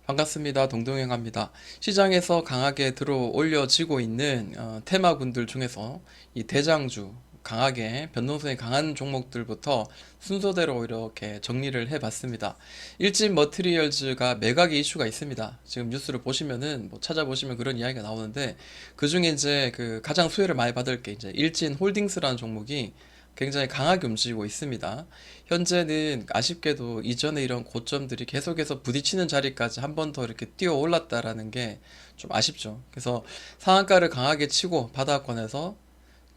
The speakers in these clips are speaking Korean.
반갑습니다. 동동행합니다. 시장에서 강하게 들어 올려지고 있는 테마군들 중에서 이 대장주, 강하게 변동성이 강한 종목들부터 순서대로 이렇게 정리를 해봤습니다. 일진 머티리얼즈가 매각의 이슈가 있습니다. 지금 뉴스를 보시면은 뭐 찾아보시면 그런 이야기가 나오는데 그 중에 이제 그 가장 수혜를 많이 받을 게 이제 일진 홀딩스라는 종목이 굉장히 강하게 움직이고 있습니다. 현재는 아쉽게도 이전에 이런 고점들이 계속해서 부딪히는 자리까지 한 번 더 이렇게 뛰어 올랐다라는 게 좀 아쉽죠. 그래서 상한가를 강하게 치고 바닥권에서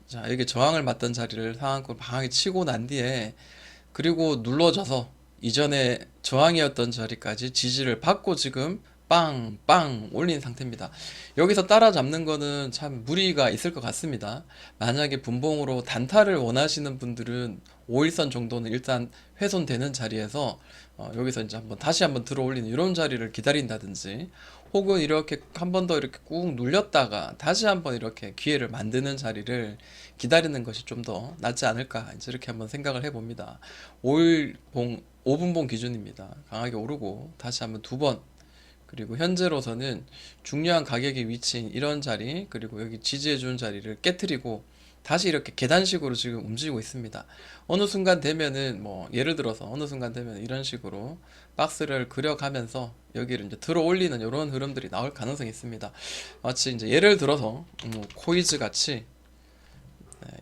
자, 이렇게 저항을 맞던 자리를 상한가를 강하게 치고 난 뒤에 그리고 눌러져서 이전에 저항이었던 자리까지 지지를 받고 지금 빵빵 올린 상태입니다. 여기서 따라잡는 거는 참 무리가 있을 것 같습니다. 만약에 분봉으로 단타를 원하시는 분들은 5일선 정도는 일단 훼손되는 자리에서 여기서 이제 한번 다시 한번 들어 올리는 이런 자리를 기다린다든지 혹은 이렇게 한 번 더 이렇게 꾹 눌렸다가 다시 한번 이렇게 기회를 만드는 자리를 기다리는 것이 좀 더 낫지 않을까 이제 이렇게 한번 생각을 해봅니다. 5일봉 5분봉 기준입니다. 강하게 오르고 다시 한번 두 번 그리고 현재로서는 중요한 가격이 위치인 이런 자리 그리고 여기 지지해주는 자리를 깨트리고 다시 이렇게 계단식으로 지금 움직이고 있습니다. 어느 순간 되면은 뭐 예를 들어서 어느 순간 되면 이런 식으로 박스를 그려가면서 여기를 이제 들어 올리는 이런 흐름들이 나올 가능성이 있습니다. 마치 이제 예를 들어서 코이즈 같이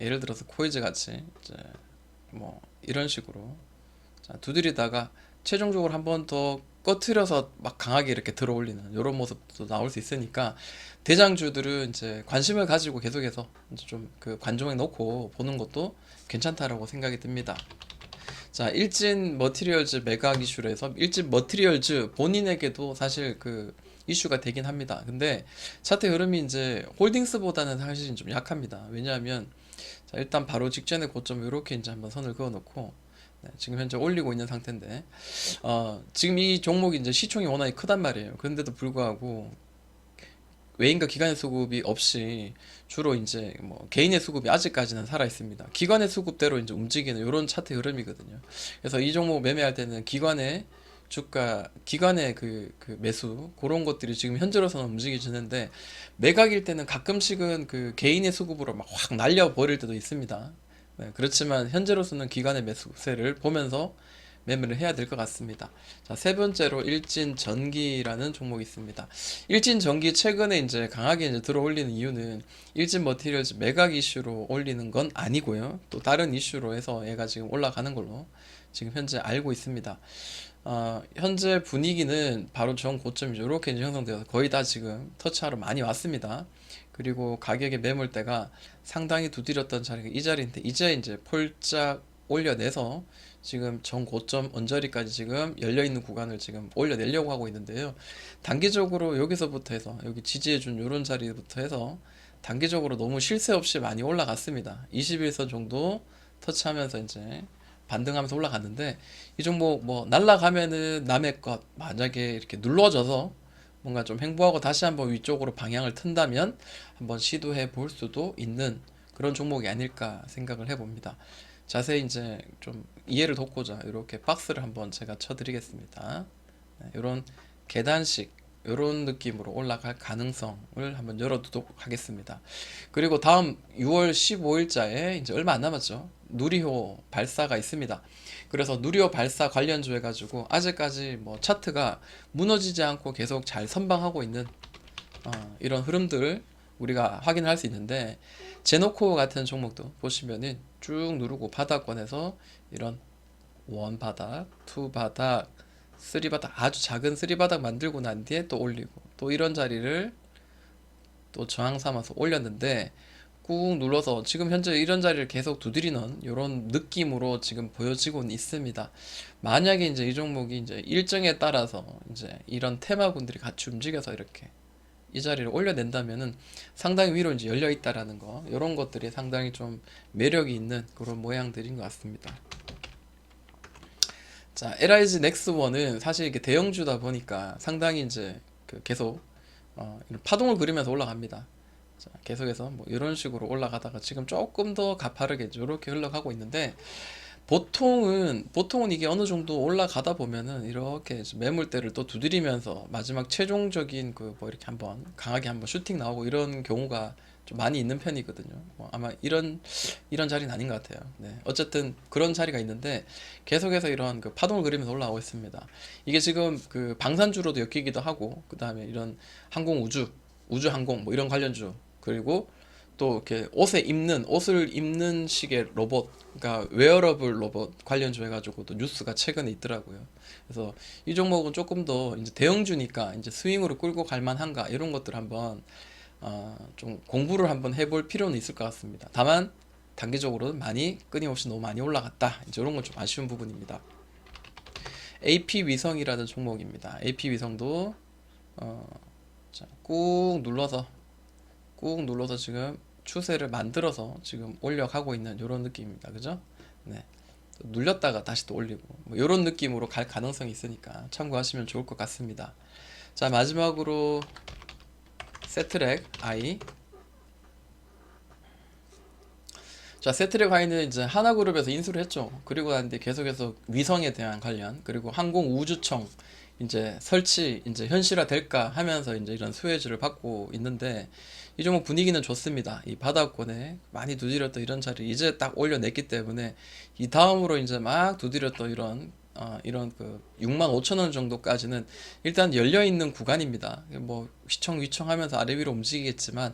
예를 들어서 코이즈 같이 이제 뭐 이런 식으로 자, 두드리다가 최종적으로 한 번 더 꺼트려서 막 강하게 이렇게 들어 올리는 이런 모습도 나올 수 있으니까 대장주들은 이제 관심을 가지고 계속해서 이제 좀 그 관종에 넣고 보는 것도 괜찮다라고 생각이 듭니다. 자, 일진 머티리얼즈 매각 이슈로 해서 일진 머티리얼즈 본인에게도 사실 그 이슈가 되긴 합니다. 근데 차트 흐름이 이제 홀딩스보다는 사실 좀 약합니다. 왜냐하면 자, 일단 바로 직전에 고점 이렇게 이제 한번 선을 그어 놓고 네, 지금 현재 올리고 있는 상태인데 지금 이 종목이 이제 시총이 워낙에 크단 말이에요. 그런데도 불구하고 외인과 기관의 수급이 없이 주로 이제 뭐 개인의 수급이 아직까지는 살아 있습니다. 기관의 수급대로 이제 움직이는 이런 차트 흐름이거든요. 그래서 이 종목 매매할 때는 기관의 주가, 기관의 그 매수 그런 것들이 지금 현재로서는 움직이시는데 매각일 때는 가끔씩은 그 개인의 수급으로 막 확 날려 버릴 때도 있습니다. 네, 그렇지만 현재로서는 기관의 매수세를 보면서 매매를 해야 될 것 같습니다. 자, 세 번째로 일진전기라는 종목이 있습니다. 일진전기 최근에 이제 강하게 이제 들어 올리는 이유는 일진 머티리얼즈 매각 이슈로 올리는 건 아니고요. 또 다른 이슈로 해서 얘가 지금 올라가는 걸로 지금 현재 알고 있습니다. 현재 분위기는 바로 전 고점이죠. 이렇게 이제 형성되어서 거의 다 지금 터치하러 많이 왔습니다. 그리고 가격의 매물대가 상당히 두드렸던 자리가 이 자리인데 이제 폴짝 올려내서 지금 전 고점 언저리까지 지금 열려있는 구간을 지금 올려내려고 하고 있는데요. 단기적으로 여기서부터 해서 여기 지지해준 이런 자리부터 해서 단기적으로 너무 쉴 새 없이 많이 올라갔습니다. 21선 정도 터치하면서 이제 반등하면서 올라갔는데 이 종목 뭐 날라가면은 남의 것 만약에 이렇게 눌러져서 뭔가 좀 횡보하고 다시 한번 위쪽으로 방향을 튼다면 한번 시도해 볼 수도 있는 그런 종목이 아닐까 생각을 해봅니다. 자세히 이제 좀 이해를 돕고자 이렇게 박스를 한번 제가 쳐드리겠습니다. 이런 계단식 이런 느낌으로 올라갈 가능성을 한번 열어두도록 하겠습니다. 그리고 다음 6월 15일자에 이제 얼마 안 남았죠. 누리호 발사가 있습니다. 그래서 누리호 발사 관련주 해가지고 아직까지 뭐 차트가 무너지지 않고 계속 잘 선방하고 있는 이런 흐름들 우리가 확인을 할 수 있는데 제노코어 같은 종목도 보시면은 쭉 누르고 바닥권에서 이런 원 바닥, 투 바닥, 쓰리 바닥 아주 작은 쓰리 바닥 만들고 난 뒤에 또 올리고 또 이런 자리를 또 저항 삼아서 올렸는데 꾹 눌러서 지금 현재 이런 자리를 계속 두드리는 이런 느낌으로 지금 보여지고는 있습니다. 만약에 이제 이 종목이 이제 일정에 따라서 이제 이런 테마군들이 같이 움직여서 이렇게 이 자리를 올려낸다면은 상당히 위로 이제 열려 있다라는 거 이런 것들이 상당히 좀 매력이 있는 그런 모양들인 것 같습니다. 자, LIG 넥스원은 사실 이게 대형주다 보니까 상당히 이제 그 계속 이런 파동을 그리면서 올라갑니다. 자, 계속해서 뭐 이런 식으로 올라가다가 지금 조금 더 가파르게 이렇게 흘러가고 있는데 보통은 이게 어느 정도 올라가다 보면은 이렇게 매물대를 또 두드리면서 마지막 최종적인 그 뭐 이렇게 한번 강하게 한번 슈팅 나오고 이런 경우가 좀 많이 있는 편이거든요. 아마 이런 자리는 아닌 것 같아요. 네. 어쨌든 그런 자리가 있는데 계속해서 이런 그 파동을 그리면서 올라오고 있습니다. 이게 지금 그 방산주로도 엮이기도 하고 그다음에 이런 항공 우주 항공 뭐 이런 관련주 그리고 또 이렇게 옷을 입는 식의 로봇, 그러니까 웨어러블 로봇 관련주 해가지고 또 뉴스가 최근에 있더라고요. 그래서 이 종목은 조금 더 이제 대형주니까 이제 스윙으로 끌고 갈 만한가 이런 것들 한번 좀 공부를 한번 해볼 필요는 있을 것 같습니다. 다만 단기적으로는 많이 끊임없이 너무 많이 올라갔다. 이제 이런 건 좀 아쉬운 부분입니다. AP 위성이라는 종목입니다. AP 위성도 어, 자, 꾹 눌러서 지금 추세를 만들어서 지금 올려가고 있는 이런 느낌입니다. 그죠? 네. 또 눌렸다가 다시 또 올리고 뭐 이런 느낌으로 갈 가능성이 있으니까 참고하시면 좋을 것 같습니다. 자, 마지막으로 세트렉 I. 자, 세트랙 아이는 이제 하나그룹에서 인수를 했죠. 그리고 난데 계속해서 위성에 대한 관련, 그리고 항공우주청 이제 설치 이제 현실화 될까 하면서 이제 이런 수혜주를 받고 있는데 이 종목 분위기는 좋습니다. 이 바닥권에 많이 두드렸던 이런 자리 이제 딱 올려냈기 때문에 이 다음으로 이제 막 두드렸던 이런 그 6만 5천 원 정도까지는 일단 열려 있는 구간입니다. 뭐 휘청휘청하면서 아래 위로 움직이겠지만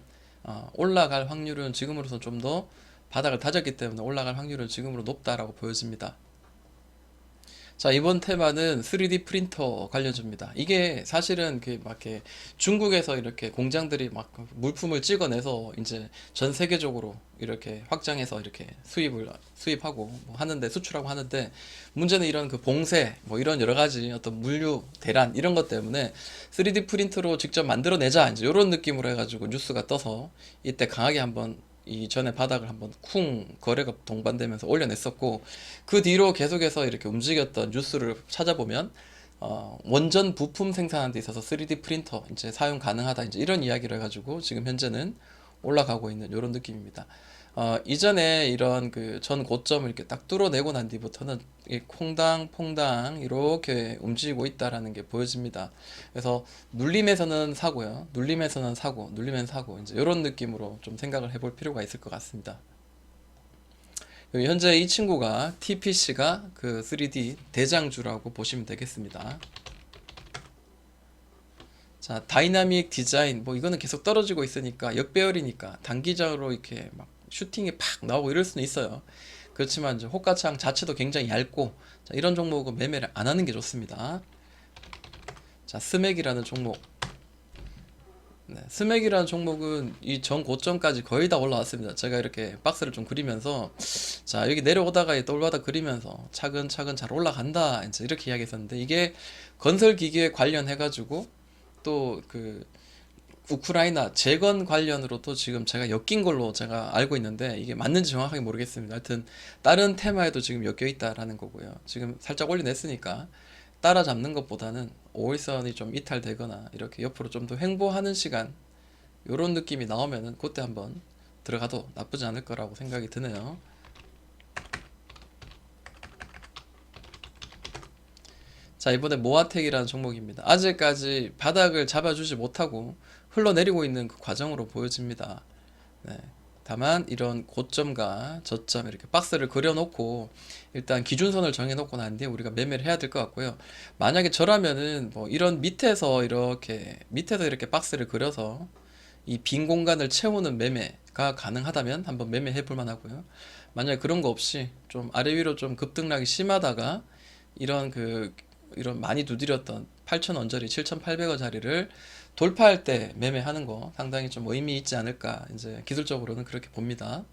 올라갈 확률은 지금으로서 좀 더 바닥을 다졌기 때문에 올라갈 확률은 지금으로 높다라고 보여집니다. 자, 이번 테마는 3D 프린터 관련주입니다. 이게 사실은 막 이렇게 중국에서 이렇게 공장들이 막 물품을 찍어내서 이제 전 세계적으로 이렇게 확장해서 이렇게 수입하고 뭐 하는데 수출하고 하는데 문제는 이런 그 봉쇄 뭐 이런 여러 가지 어떤 물류 대란 이런 것 때문에 3D 프린터로 직접 만들어내자 이제 이런 느낌으로 해가지고 뉴스가 떠서 이때 강하게 한번 이전에 바닥을 한번 쿵 거래가 동반되면서 올려냈었고 그 뒤로 계속해서 이렇게 움직였던 뉴스를 찾아보면 원전 부품 생산하는 데 있어서 3D 프린터 이제 사용 가능하다 이제 이런 이야기를 해가지고 지금 현재는 올라가고 있는 이런 느낌입니다. 이전에 이런 그 전 고점을 이렇게 딱 뚫어내고 난 뒤부터는 이 콩당퐁당 이렇게 움직이고 있다라는 게 보여집니다. 그래서 눌림에서는 사고요. 눌림에서는 사고, 눌리면 사고 이제 이런 느낌으로 좀 생각을 해볼 필요가 있을 것 같습니다. 현재 이 친구가 TPC가 그 3D 대장주라고 보시면 되겠습니다. 자, 다이나믹 디자인 뭐 이거는 계속 떨어지고 있으니까 역배열이니까 단기적으로 이렇게 막 슈팅이 팍 나오고 이럴 수는 있어요. 그렇지만 이제 호가창 자체도 굉장히 얇고 자, 이런 종목은 매매를 안 하는 게 좋습니다. 자, 스맥이라는 종목. 네, 스맥이라는 종목은 이 전 고점까지 거의 다 올라왔습니다. 제가 이렇게 박스를 좀 그리면서 자, 여기 내려오다가 또 올라다 그리면서 차근차근 잘 올라간다 이제 이렇게 이야기했었는데 이게 건설 기계 관련해 가지고 또 그 우크라이나 재건 관련으로 또 지금 제가 엮인 걸로 제가 알고 있는데 이게 맞는지 정확하게 모르겠습니다. 하여튼 다른 테마에도 지금 엮여 있다라는 거고요. 지금 살짝 올려냈으니까 따라잡는 것보다는 5일선이 좀 이탈되거나 이렇게 옆으로 좀 더 횡보하는 시간 요런 느낌이 나오면은 그때 한번 들어가도 나쁘지 않을 거라고 생각이 드네요. 자, 이번에 모아텍이라는 종목입니다. 아직까지 바닥을 잡아주지 못하고 흘러내리고 있는 그 과정으로 보여집니다. 네. 다만 이런 고점과 저점 이렇게 박스를 그려놓고 일단 기준선을 정해놓고 난 뒤에 우리가 매매를 해야 될 것 같고요. 만약에 저라면은 뭐 이런 밑에서 이렇게 박스를 그려서 이 빈 공간을 채우는 매매가 가능하다면 한번 매매해 볼 만하고요. 만약에 그런 거 없이 좀 아래 위로 좀 급등락이 심하다가 이런 이런 많이 두드렸던 8,000원짜리 7,800원짜리를 돌파할 때 매매하는 거 상당히 좀 의미 있지 않을까 이제 기술적으로는 그렇게 봅니다.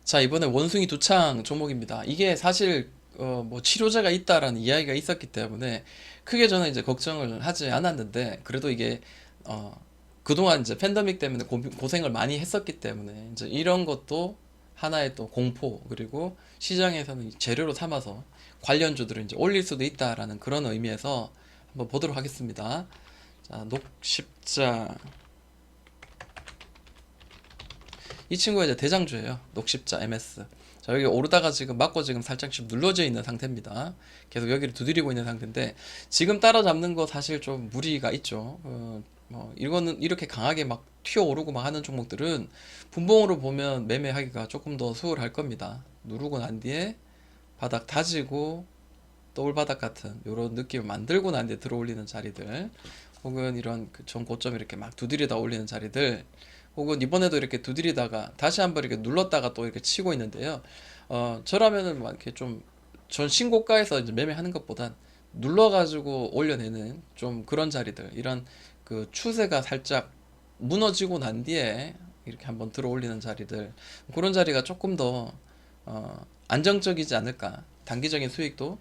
자, 이번에 원숭이 두창 종목입니다. 이게 사실 뭐 치료제가 있다라는 이야기가 있었기 때문에 크게 저는 이제 걱정을 하지 않았는데 그래도 이게 어, 그동안 이제 팬데믹 때문에 고생을 많이 했었기 때문에 이제 이런 것도 하나의 또 공포 그리고 시장에서는 재료로 삼아서 관련주들을 이제 올릴 수도 있다라는 그런 의미에서 한번 보도록 하겠습니다. 자, 녹십자. 이 친구가 이제 대장주예요. 녹십자 MS. 자, 여기 오르다가 지금 맞고 지금 살짝씩 눌러져 있는 상태입니다. 계속 여기를 두드리고 있는 상태인데 지금 따라잡는 거 사실 좀 무리가 있죠. 뭐 이거는 이렇게 강하게 막 튀어오르고 막 하는 종목들은 분봉으로 보면 매매하기가 조금 더 수월할 겁니다. 누르고 난 뒤에 바닥 다지고 또울바닥 같은 이런 느낌을 만들고 난 뒤에 들어올리는 자리들, 혹은 이런 전 고점 이렇게 막 두드리다 올리는 자리들, 혹은 이번에도 이렇게 두드리다가 다시 한번 이렇게 눌렀다가 또 이렇게 치고 있는데요. 저라면은 막 이렇게 좀 전 신고가에서 이제 매매하는 것보단 눌러가지고 올려내는 좀 그런 자리들, 이런 그 추세가 살짝 무너지고 난 뒤에 이렇게 한번 들어 올리는 자리들, 그런 자리가 조금 더 안정적이지 않을까. 단기적인 수익도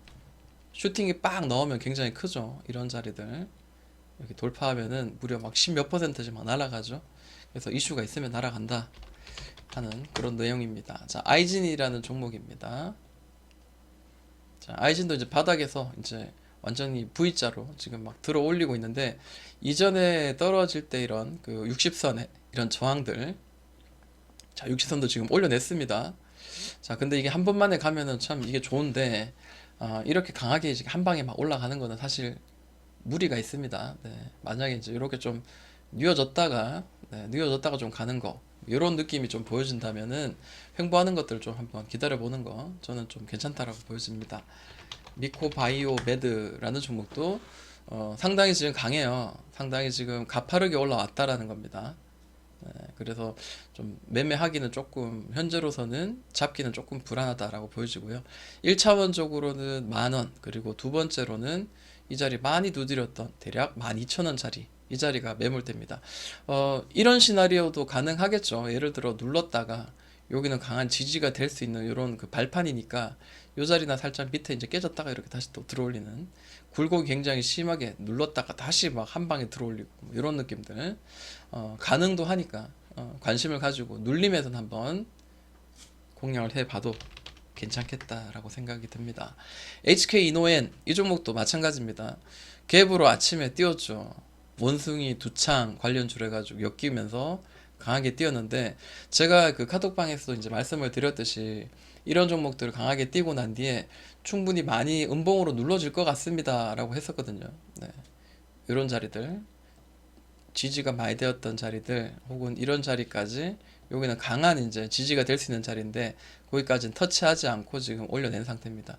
슈팅이 빡 넣으면 굉장히 크죠. 이런 자리들 이렇게 돌파하면은 무려 막 10몇 퍼센트씩 막 날아가죠. 그래서 이슈가 있으면 날아간다 하는 그런 내용입니다. 자, 아이진이라는 종목입니다. 자, 아이진도 이제 바닥에서 이제 완전히 V자로 지금 막 들어 올리고 있는데, 이전에 떨어질 때 이런 그 60선에 이런 저항들, 자, 60선도 지금 올려냈습니다. 자, 근데 이게 한 번만에 가면은 참 이게 좋은데, 이렇게 강하게 이제 한 방에 막 올라가는 거는 사실 무리가 있습니다. 네, 만약에 이제 이렇게 좀 뉘어졌다가, 네, 뉘어졌다가 좀 가는 거, 이런 느낌이 좀 보여진다면은 횡보하는 것들 좀 한번 기다려 보는 거 저는 좀 괜찮다라고 보여집니다. 미코바이오 메드라는 종목도 상당히 지금 강해요. 상당히 지금 가파르게 올라왔다라는 겁니다. 네, 그래서 좀 매매하기는 조금 현재로서는 잡기는 조금 불안하다라고 보여지고요. 1차원적으로는 만원, 그리고 두 번째로는 이 자리 많이 두드렸던 대략 12,000원짜리 이 자리가 매물대입니다. 이런 시나리오도 가능하겠죠. 예를 들어 눌렀다가 여기는 강한 지지가 될 수 있는 이런 그 발판이니까 이 자리나 살짝 밑에 이제 깨졌다가 이렇게 다시 또 들어올리는, 굴곡이 굉장히 심하게 눌렀다가 다시 막 한 방에 들어올리고 이런 느낌들 가능도 하니까 관심을 가지고 눌림에선 한번 공략을 해봐도 괜찮겠다라고 생각이 듭니다. HK 이노엔 이 종목도 마찬가지입니다. 갭으로 아침에 띄웠죠. 원숭이 두창 관련주로 해가지고 엮이면서 강하게 뛰었는데, 제가 그 카톡방에서 이제 말씀을 드렸듯이 이런 종목들을 강하게 뛰고 난 뒤에 충분히 많이 음봉으로 눌러질 것 같습니다 라고 했었거든요. 네. 이런 자리들, 지지가 많이 되었던 자리들, 혹은 이런 자리까지 여기는 강한 이제 지지가 될 수 있는 자리인데 거기까지는 터치하지 않고 지금 올려낸 상태입니다.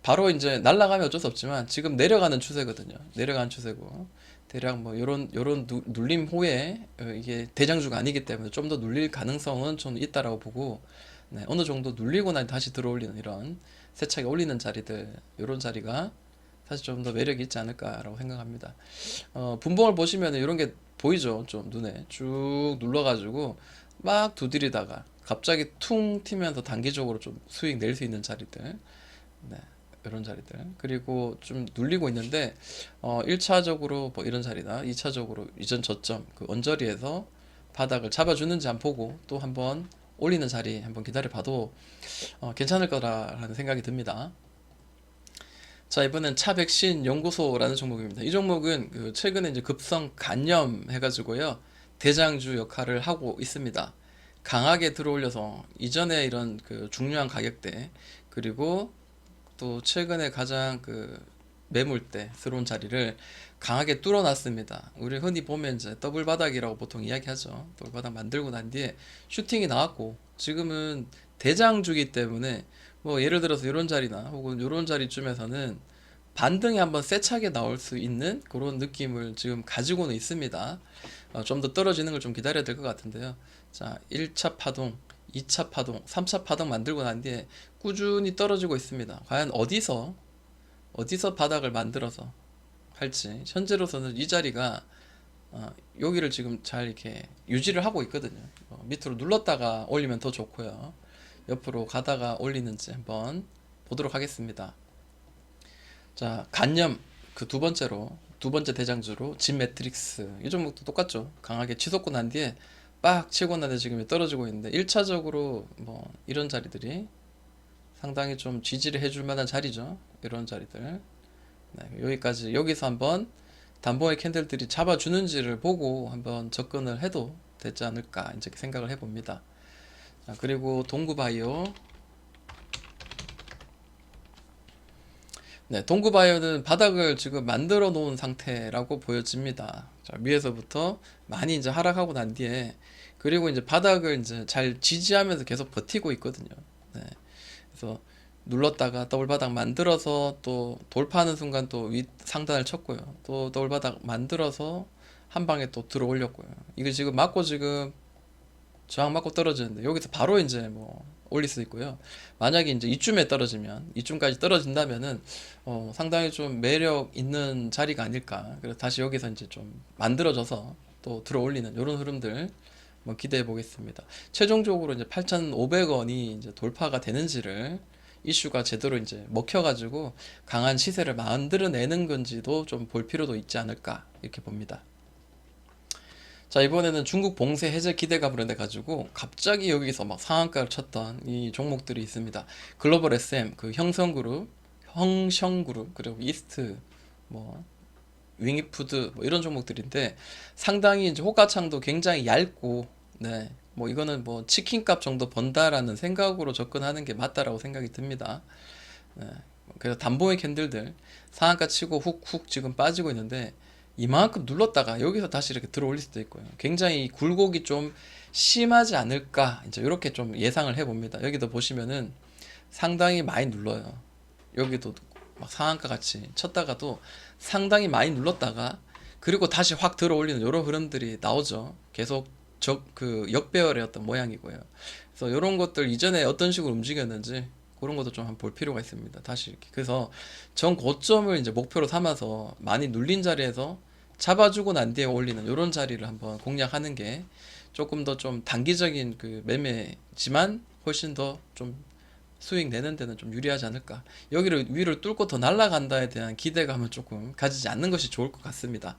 바로 이제 날아가면 어쩔 수 없지만 지금 내려가는 추세거든요. 내려가는 추세고 대략 뭐 요런 눌림 후에 이게 대장주가 아니기 때문에 좀 더 눌릴 가능성은 좀 있다라고 보고, 네, 어느 정도 눌리고 난 다시 들어올리는 이런 세차게 올리는 자리들, 요런 자리가 사실 좀 더 매력이 있지 않을까라고 생각합니다. 분봉을 보시면 이런 게 보이죠? 좀 눈에 쭉 눌러가지고 막 두드리다가 갑자기 퉁 튀면서 단기적으로 좀 수익 낼 수 있는 자리들, 네, 이런 자리들, 그리고 좀 눌리고 있는데 1차적으로 뭐 이런 자리나 2차적으로 이전 저점 그 언저리에서 바닥을 잡아주는지 안 보고 또 한번 올리는 자리 한번 기다려봐도 괜찮을 거라는 생각이 듭니다. 자, 이번엔 차백신 연구소라는 종목입니다. 이 종목은 그 최근에 이제 급성 간염 해가지고요, 대장주 역할을 하고 있습니다. 강하게 들어올려서 이전에 이런 그 중요한 가격대, 그리고 또 최근에 가장 그 매물대스러운 자리를 강하게 뚫어놨습니다. 우리 흔히 보면 이제 더블 바닥이라고 보통 이야기하죠. 더블 바닥 만들고 난 뒤에 슈팅이 나왔고, 지금은 대장주기 때문에 뭐 예를 들어서 이런 자리나 혹은 이런 자리쯤에서는 반등이 한번 세차게 나올 수 있는 그런 느낌을 지금 가지고는 있습니다. 좀 더 떨어지는 걸 좀 기다려야 될 것 같은데요. 자, 1차 파동, 2차 파동, 3차 파동 만들고 난 뒤에 꾸준히 떨어지고 있습니다. 과연 어디서 바닥을 만들어서 할지, 현재로서는 이 자리가 여기를 지금 잘 이렇게 유지를 하고 있거든요. 밑으로 눌렀다가 올리면 더 좋고요. 옆으로 가다가 올리는지 한번 보도록 하겠습니다. 자, 간염 그 두 번째 대장주로 진 매트릭스 이 종목도 똑같죠. 강하게 치솟고 난 뒤에 빡 치고 난 뒤에 지금 떨어지고 있는데 1차적으로 뭐 이런 자리들이 상당히 좀 지지를 해줄 만한 자리죠. 이런 자리들. 네, 여기까지, 여기서 한번 단봉의 캔들들이 잡아주는지를 보고 한번 접근을 해도 되지 않을까 이렇게 생각을 해봅니다. 그리고 동구바이오. 네, 동구바이오는 바닥을 지금 만들어 놓은 상태라고 보여집니다. 자, 위에서부터 많이 이제 하락하고 난 뒤에, 그리고 이제 바닥을 이제 잘 지지하면서 계속 버티고 있거든요. 네, 그래서 눌렀다가 더블 바닥 만들어서 또 돌파하는 순간 또 윗 상단을 쳤고요. 또 더블 바닥 만들어서 한 방에 또 들어 올렸고요. 이거 지금 맞고 지금 저항 맞고 떨어지는데 여기서 바로 이제 뭐 올릴 수 있고요. 만약에 이제 이쯤에 떨어지면, 이쯤까지 떨어진다면은 상당히 좀 매력 있는 자리가 아닐까. 그래서 다시 여기서 이제 좀 만들어져서 또 들어 올리는 이런 흐름들 뭐 기대해 보겠습니다. 최종적으로 이제 8,500원이 이제 돌파가 되는지를, 이슈가 제대로 이제 먹혀가지고 강한 시세를 만들어내는 건지도 좀 볼 필요도 있지 않을까 이렇게 봅니다. 자, 이번에는 중국 봉쇄 해제 기대감으로 내 가지고 갑자기 여기서 막 상한가를 쳤던 이 종목들이 있습니다. 글로벌 SM, 그 형성그룹, 그리고 이스트, 뭐 윙이푸드, 뭐 이런 종목들인데 상당히 이제 호가창도 굉장히 얇고, 네, 뭐 이거는 뭐 치킨값 정도 번다라는 생각으로 접근하는 게 맞다라고 생각이 듭니다. 네, 그래서 단봉의 캔들들 상한가 치고 훅훅 지금 빠지고 있는데, 이만큼 눌렀다가 여기서 다시 이렇게 들어 올릴 수도 있고요. 굉장히 굴곡이 좀 심하지 않을까, 이제 이렇게 좀 예상을 해봅니다. 여기도 보시면은 상당히 많이 눌러요. 여기도 막 상한가 같이 쳤다가도 상당히 많이 눌렀다가 그리고 다시 확 들어 올리는 이런 흐름들이 나오죠. 계속 그 역배열의 어떤 모양이고요. 그래서 이런 것들 이전에 어떤 식으로 움직였는지 그런 것도 좀 한번 볼 필요가 있습니다. 다시 이렇게. 그래서 전 고점을 이제 목표로 삼아서 많이 눌린 자리에서 잡아주고 난 뒤에 올리는 이런 자리를 한번 공략하는 게 조금 더 좀 단기적인 그 매매지만 훨씬 더 좀 수익 내는 데는 좀 유리하지 않을까. 여기를 위를 뚫고 더 날아간다에 대한 기대감은 조금 가지지 않는 것이 좋을 것 같습니다.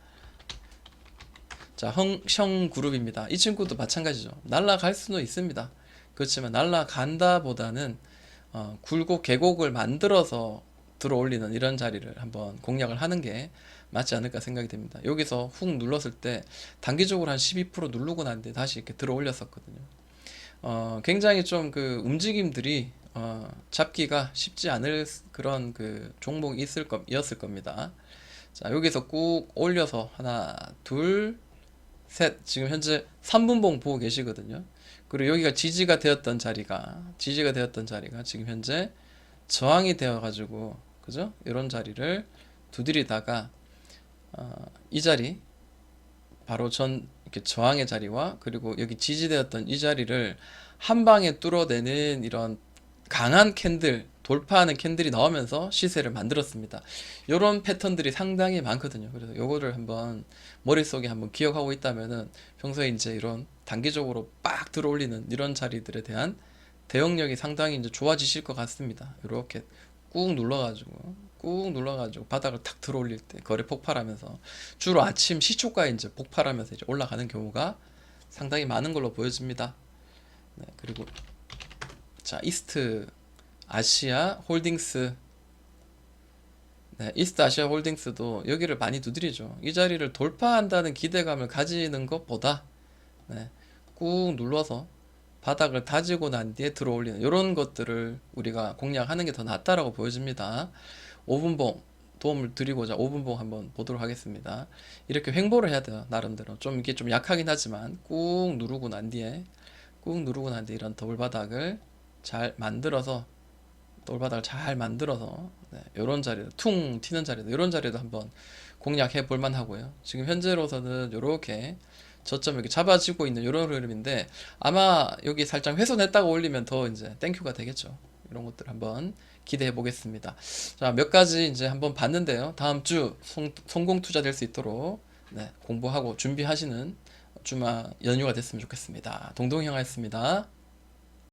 자, 형그룹입니다. 이 친구도 마찬가지죠. 날아갈 수는 있습니다. 그렇지만 날아간다 보다는 굴곡 계곡을 만들어서 들어 올리는 이런 자리를 한번 공략을 하는 게 맞지 않을까 생각이 됩니다. 여기서 훅 눌렀을 때 단기적으로 한 12% 누르고 난 뒤에 다시 이렇게 들어 올렸었거든요. 굉장히 좀 그 움직임들이 잡기가 쉽지 않을 그런 그 종목이 이었을 겁니다. 자, 여기서 꾹 올려서 하나, 둘, 셋, 지금 현재 3분봉 보고 계시거든요. 그리고 여기가 지지가 되었던 자리가 지금 현재 저항이 되어가지고, 그죠? 이런 자리를 두드리다가 이 자리, 바로 전 이렇게 저항의 자리와 그리고 여기 지지되었던 이 자리를 한 방에 뚫어내는 이런 강한 캔들, 돌파하는 캔들이 나오면서 시세를 만들었습니다. 이런 패턴들이 상당히 많거든요. 그래서 요거를 한번 머릿속에 한번 기억하고 있다면은 평소에 이제 이런 단기적으로 빡 들어올리는 이런 자리들에 대한 대응력이 상당히 이제 좋아지실 것 같습니다. 이렇게 꾹 눌러가지고 바닥을 탁 들어올릴 때 거래 폭발하면서 주로 아침 시초가에 이제 폭발하면서 이제 올라가는 경우가 상당히 많은 걸로 보여집니다. 네, 그리고 자, 이스트 아시아 홀딩스. 네, 이스트 아시아 홀딩스도 여기를 많이 두드리죠. 이 자리를 돌파한다는 기대감을 가지는 것보다, 네, 꾹 눌러서 바닥을 다지고 난 뒤에 들어올리는 이런 것들을 우리가 공략하는 게 더 낫다라고 보여집니다. 5분봉 도움을 드리고자 5분봉 한번 보도록 하겠습니다. 이렇게 횡보를 해야 돼요. 나름대로 좀 이게 좀 약하긴 하지만 꾹 누르고 난 뒤에 이런 더블 바닥을 잘 만들어서, 네, 이런 자리도 퉁 튀는 자리도, 이런 자리도 한번 공략해 볼 만하고요. 지금 현재로서는 이렇게 저점 이렇게 잡아지고 있는 이런 흐름인데 아마 여기 살짝 훼손했다가 올리면 더 이제 땡큐가 되겠죠. 이런 것들 한번 기대해 보겠습니다. 자, 몇 가지 이제 한번 봤는데요. 다음 주 성공 투자 될 수 있도록, 네, 공부하고 준비하시는 주말 연휴가 됐으면 좋겠습니다. 동동형이었습니다.